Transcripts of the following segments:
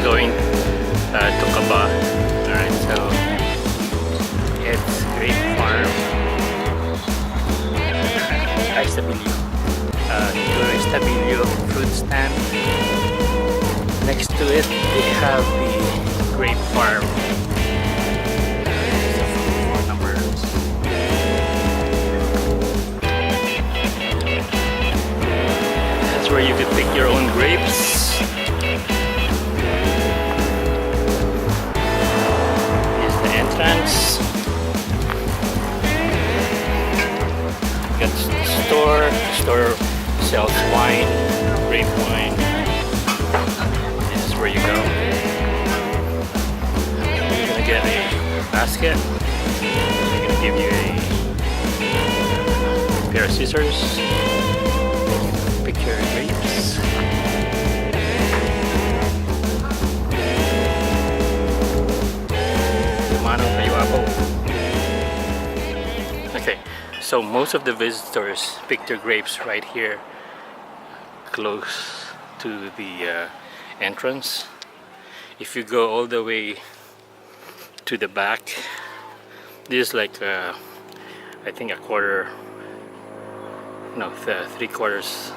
going to Kaba. Alright, so it's Grape Farm. Estabillo. Estabillo fruit stand. Next to it, they have the Grape Farm. That's where you can pick your own grapes. Here's the entrance. Got the store. Store sells wine, grape wine. This is where you go. You're gonna get a basket. They're gonna give you a pair of scissors. Pick your grapes. Okay, so most of the visitors pick their grapes right here, close to the entrance. If you go all the way to the back, this is like I think a quarter, no, 3/4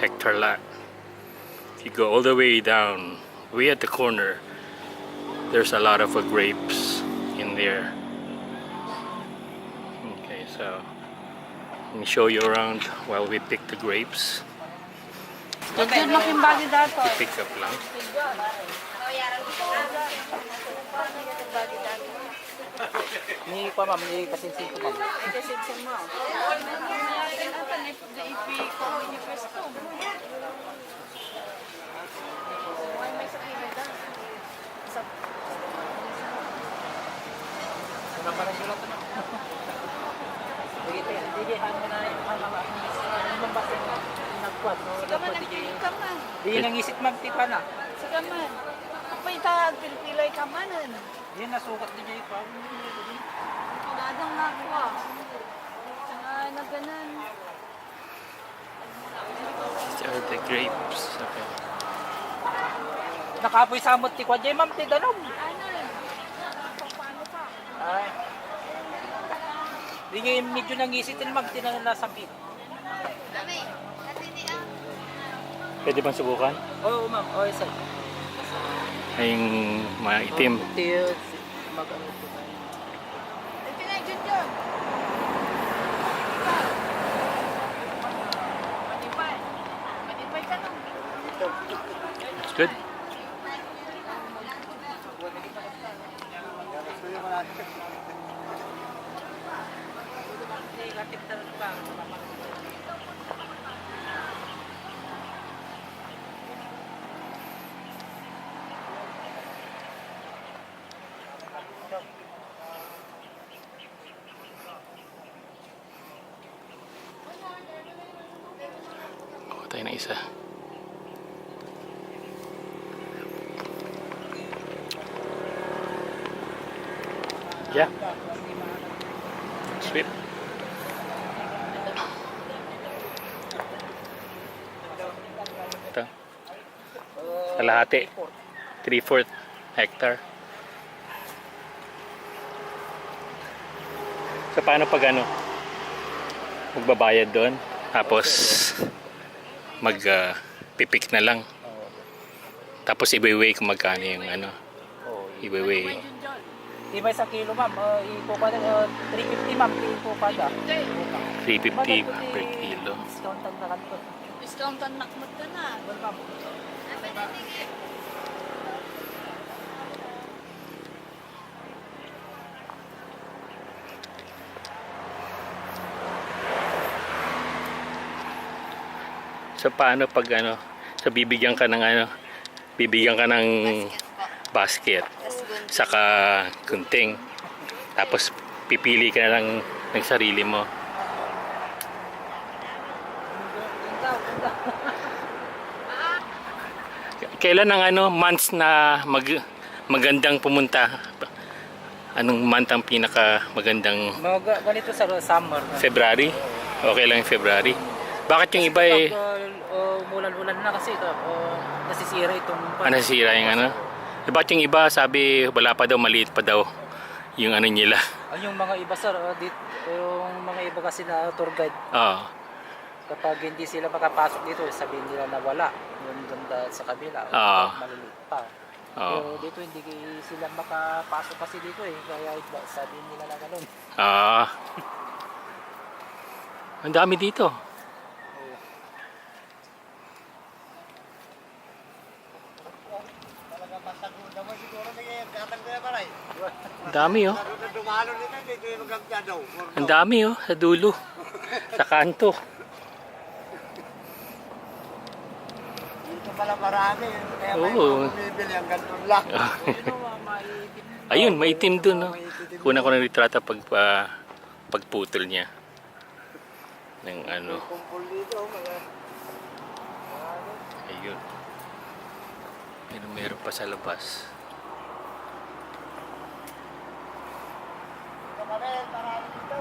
hectare lot. If you go all the way down, way at the corner, there's a lot of grapes in there. Okay, so let me show you around while we pick the grapes. You pick up lang. Ni pa ma'am, ni pasinsin ko ma'am. Pasinsin mo. Di nangisit ma'am tika na. Sagaman. Apay ta pilpilay kamanan. Di nasukat di jay pa. Nadang nakuha. Na ganan. These are the grapes. Okay. Nakapoy samot ti kwa jay ma'am ti danom. Paano pa? Ay. Di nga medyo nangisitin ma'am ti na nasabit. Pwede bang subukan? Oo ma'am, oo sir. Ay, yung maitim. Til mag-ano po tayo. Ay, pinagyan dyan. Manipay. Manipay ka nung. It's good. Tayo na isa. Yeah. Sweet. Ito. Kalahati. 3/4 hectare. So paano pag ano? Magbabayad doon. Tapos pipik na lang. Tapos i-weigh kung magkano yung ano. I-weigh. Di ba sa kilo ma'am, ipo pa 350 ma'am, ipo pa da. 350 per kilo. Discountan na kanto. Discountan nakmat ka na. Ma'am. So paano pag ano, so bibigyan ka ng ano, bibigyan ka ng basket, saka gunting, tapos pipili ka na lang ng sarili mo. Kailan ang ano, months na magandang pumunta? Anong month ang pinaka magandang? Ganito sa summer. February? Okay lang yung February. Bakit yung iba eh? Umulan-ulan na kasi ito, nasisira itong... Nasisira yung ano? Ba't yung iba sabi wala pa daw, maliit pa daw yung ano nila? Ay, yung mga iba sir, yung mga iba kasi na tour guide, Oo. kapag hindi sila makapasok dito, sabihin nila na wala. Yung ganda sa kabila, maliliit pa. Pero dito hindi sila makapasok kasi dito eh, kaya sabihin nila na ganun. Ang dami dito. Ang dami oh. Ang dami oh, sa dulo. Sa kanto. Dito pala marami. Kaya may Oo. bumibili ang ganun lang. Ayun, maitim dun no. Kuna ko ng litrata pagputol niya. Ng ano. Kumpul dito. Ayun. Meron pa sa labas. Marami dito.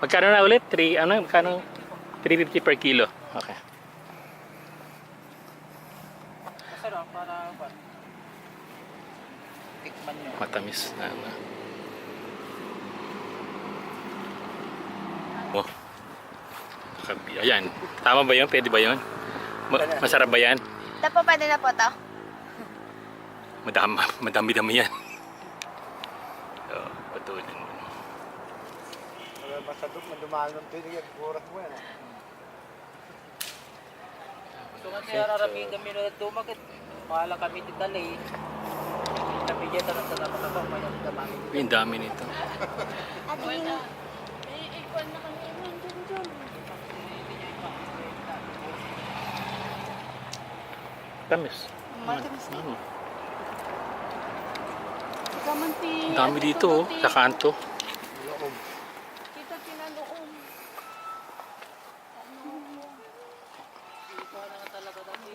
Magkano na ulit? 350 per kilo. Okay. Masarap para tikman nyo. Matamis na ano. Oh. Ayan. Tama ba yun? Pwede ba yun? Masarap ba yan? Ito po, pwede na po to. Madami-dami yan. Oh, patuloy mo. Masadok na dumaan ng tinig at burak mo yan. So kasi rarami kami na dumagat. Mahala kami tidalay. Kami dyan tanong sa napakabang may nagdamami. Ang dami nito. Adina. Ikuan na kami naman dyan. Tamis. Matamis na. Ang dami dito oh, sa kanto. Kita kinanoon. Ikuha na nga talaga dati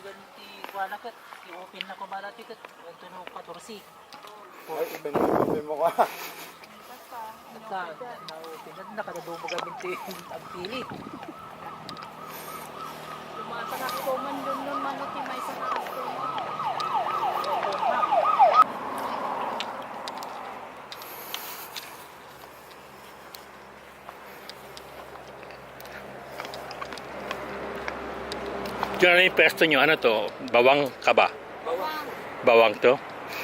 ganti ikuha na kat. I-open na ko malati kat. Ito no 14. Ay, ibinibin mo ka. Na-open na nakadadubog kami ang pili. Lumasa na ko man doon nun manuti may sa customer. Diyan na yung pwesto nyo. Ano to? Bawang ka ba? Bawang. Bawang to?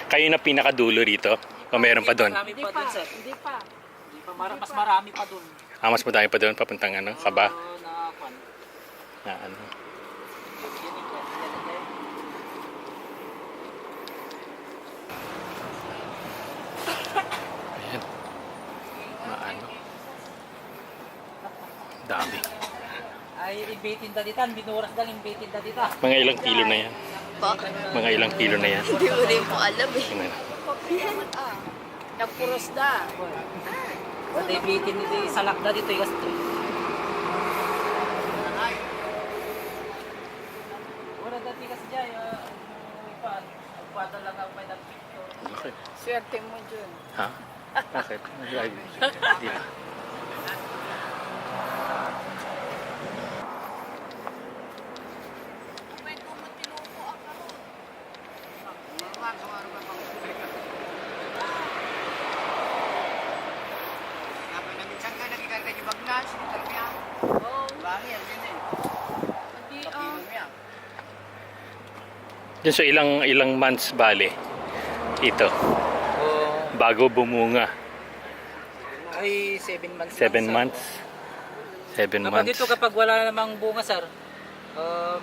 Kayo na pinakadulo rito? O meron pa doon? Marami Hindi pa pa. doon sir. Hindi pa. Mas marami pa doon. Mas madami pa doon papuntang ano? Kaba? Na kwan. Na ano? Ayan. Maano? Dami. Ay, imbitin daditan. Binuras dang imbitin daditan. Mga ilang kilo na yan? Po? Mga ilang kilo na yan? Hindi mo rin po alam eh. Ano? Papihan ah. Nagpuros da. At imbitin dito salak na dito. Wala dati kasi dyan. Nagpada lang ako may nag-picture. Bakit? Swerte mo dyan. Ha? Bakit? Di ba? Minsan ka nagikarga yung bagnas. Oo. Bangi, yan din eh. Hindi Kapino niya. Diyan so ilang months bale ito bago bumunga? Ay, 7 months. 7 months. 7 Kapag months. ito, kapag wala namang bunga, sir,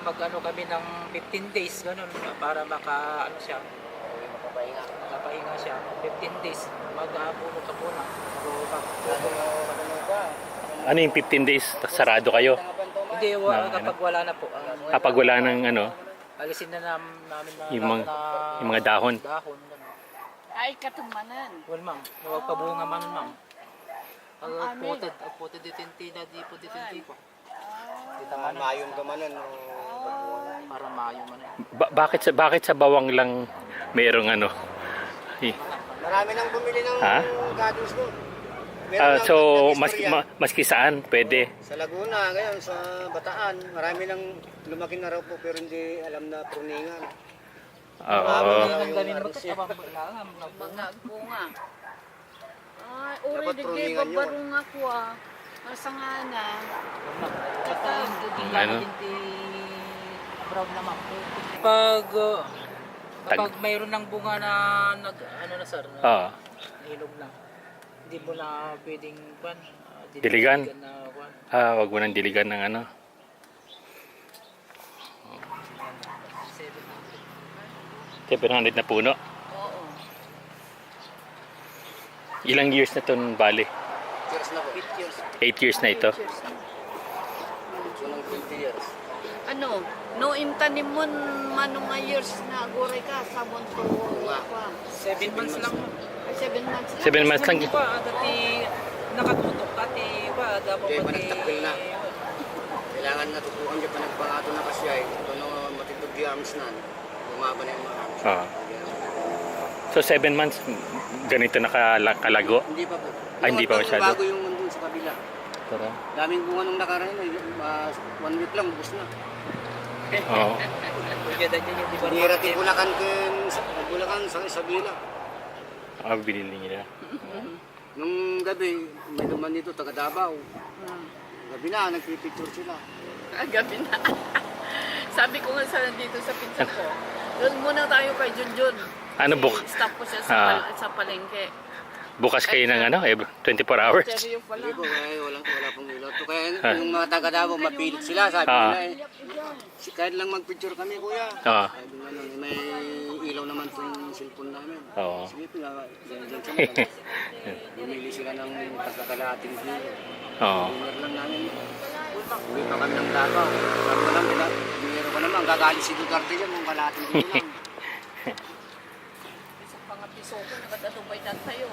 mag-ano kami ng 15 days, ganun, para maka, ano siya, makapahinga siya. 15 days, mag-abulog ka muna. Ano yung 15 days? Sarado kayo? Hindi, kapag wala na po. Kapag wala ng ano, Alisin na namin na yung mga dahon. Dahon, ganun. Ay, katumanan. Well, ma'am, huwag pa bunga man, ma'am. Ang amin. Pagputed dito yung tina, di po dito yung tipo. Mayong kamanan. Para mayo man. Bakit sa bawang lang mayroong ano? Marami nang bumili ng Ha? gados doon. So maski saan pwede. Sa Laguna, ngayon sa Bataan, marami nang lumaki na raw po pero hindi alam na pruningan. Oo. Ang galing mo kasi abang kailangan Mga bunga. Ay, uri Dapat di pruningan kay yun. babarong ako ah. Masangana. Tsaka, Ano? Brown naman. Kapag mayroon ng bunga na ano na sir, Oo. ilog na. Hindi mo na pwedeng Diligan? na kwan. Wag mo nang diligan ng ano. 700 na puno. oo. Ilang years na itong bali? Cheers na po. 8 years na ito. So, ng 20 years. Ano, no imtanim mo manong nga years na agoray ka sa bonto. 7 months lang. 7 months lang. 7 months lang. Hindi pa, dati nakatutok dati pa, dapat Hindi pa pati... nagtakbil na. Kailangan natutukan niya pa nagpangato na kasi ay ito no matitog di arms na. Bumaba na yung mga arms. Oo. So 7 months, ganito nakalago? Hindi pa po. Hindi pa masyado? Bago yung nandun sa kabila. Tara. Daming bunga nung nakaraan yun. 1 week lang, ubus na. Oo. Pagkada niya yung diba? Nirati Bulacan sa Estabillo. Binili nila. Nung gabi, may duman dito, taga Davao. Hmm. Gabi na, nagpipicture sila. Gabi na. Sabi ko nga sa dito sa pinsan ko, doon muna tayo kay Junjun. Ano, Stop ko siya sa, sa palengke. Bukas kayo ng ano, 24 hours? Seryo pala. Hindi po, wala pong ilaw. Kaya yung mga taga Davao, mapilit sila. Sabi nila eh, kahit lang magpicture kami, kuya. Oo. Sabi nga nun, may ilaw naman itong cellphone namin. Oo. Sige, dyan sa mga. Bumili sila ng pagkakalating view. Oo. Dinner lang namin. Uwi pa kami ng Davao. Sabi ko lang, dinero ka naman. Gagalit si Duterte dyan, kung kalating view lang. Isang pangapiso ko, nakatadubay na tayo.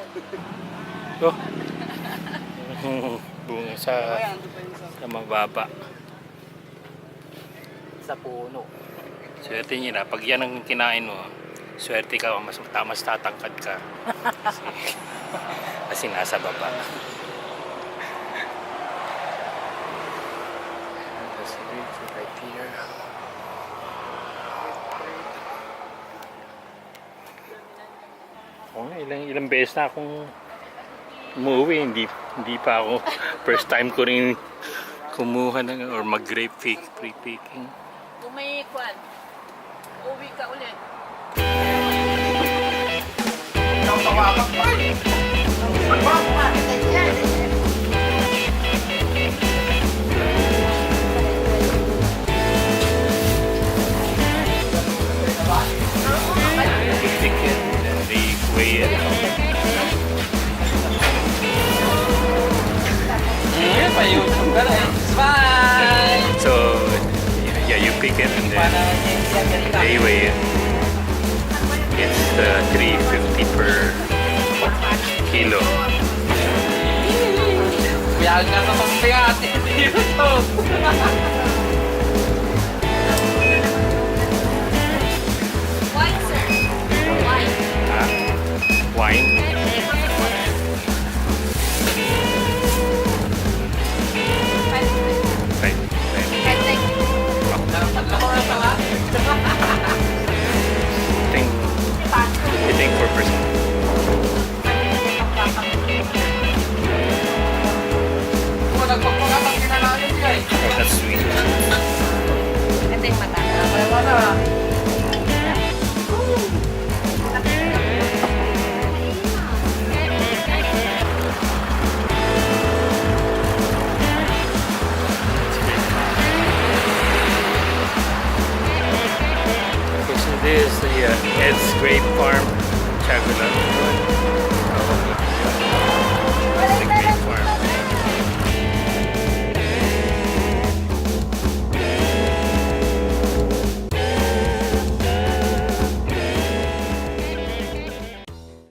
Oh. Bunga sa mababa. Sa puno. Swerte nyo na. Pag yan ang kinain mo, swerte ka, mas tatangkad ka. Kasi nasa baba. Right here. Oo nga, ilang beses na akong umuwi. Hindi pa ako. First time ko rin kumuha ng or mag-grape picking. Kung may kwan, uwi ka ulit. They pick it and they weigh it. So yeah, you pick it and then they weigh it. It's 350 per kilo. Kaya nga naman kaya dito. Wine, sir. Wine. Wine.